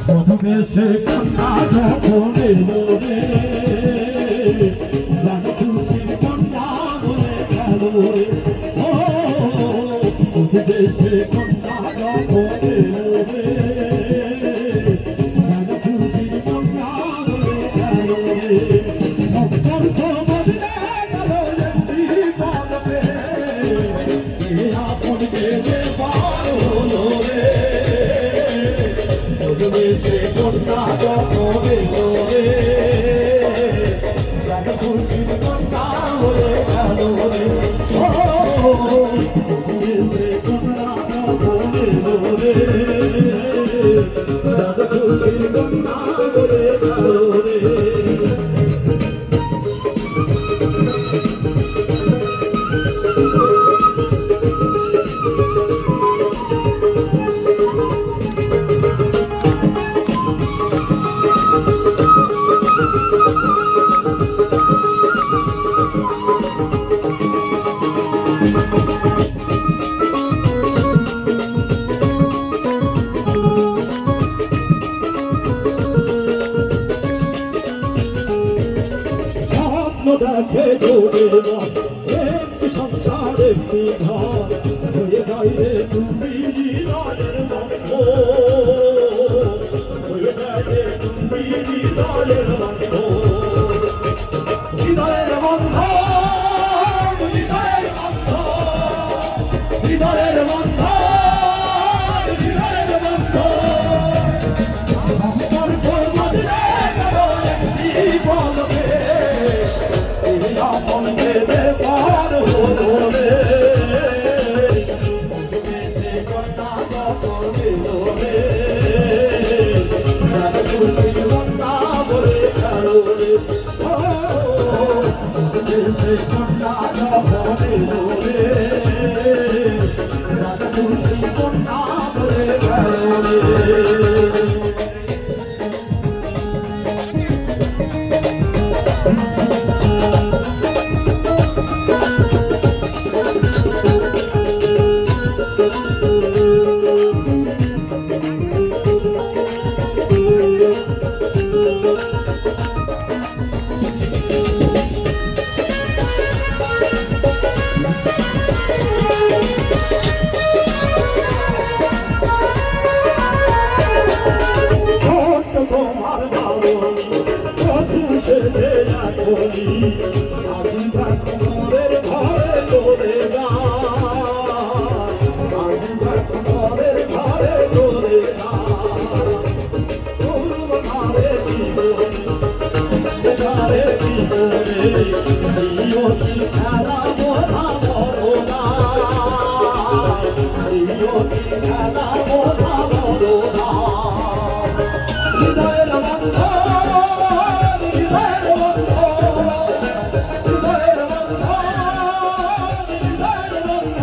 মধুবেশে কন্যা যখন এলো রে জান খুশির কন্যা বলে গেল রে ও মধুবেশে কন্যা যখন এলো রে জান খুশির কন্যা বলে গেল রে সম্পর্ক বদলে গেল এমনি বলবে এ আপন গেলে বার হলো রে মধুবেশে কন্যা যখন এলো রে জান খুশির কন্যা বলে গেল রে ও মধুবেশে কন্যা যখন এলো রে জান খুশির কন্যা বলে গেল রে দেখে দৌড়ে একটি সংসার একটি ঘর হয়ে গাইলে তুমি হৃদয়ের বন্ধ হয়ে গাইলে তুমি হৃদয়ের বন্ধ হৃদয়ের বন্ধ হৃদয়ের বন্ধ হৃদয়ের বন্ধ হৃদয়ের বন্ধ সম্পর্ক বদলে গেল একটি বলবে আপন গেলে পার হলো রে মধুবেশে কন্যা যখন এলো রে জান খুশির কন্যা বলে গেল রে মধুবেশে কন্যা যখন এলো রে জান খুশির কন্যা বলে গেল রে তোমার ভালো কত সেজে রাখলি আমি ঘরের ঘরে চলে যা আমি ঘরের ঘরে চলে যা তোর ঘরে ঘরে দিও কি খেলা বোধা বড় না দিও কি খেলা বোধা বড় না হৃদয়ের বন্ধ হৃদয়ের বন্ধ হৃদয়ের বন্ধ হৃদয়ের বন্ধ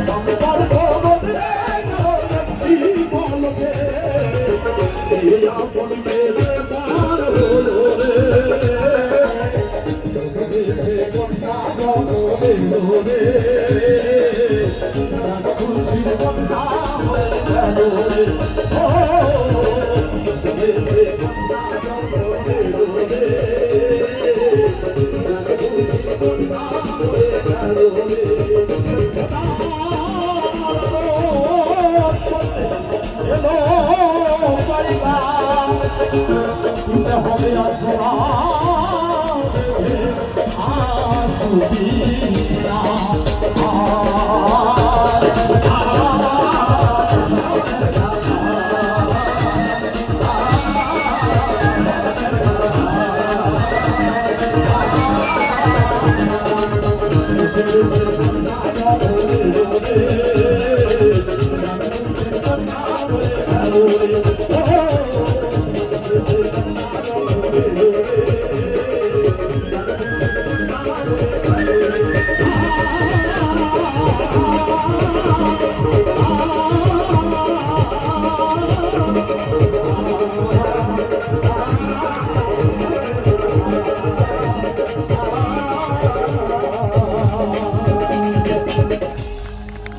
সম্পর্ক বদলে গেল একটি বলবে এই আপন গেলে পার হলো রে মধুবেশে কন্যা যখন এলো রে জান খুশির কন্যা হয়ে গেল রে হবে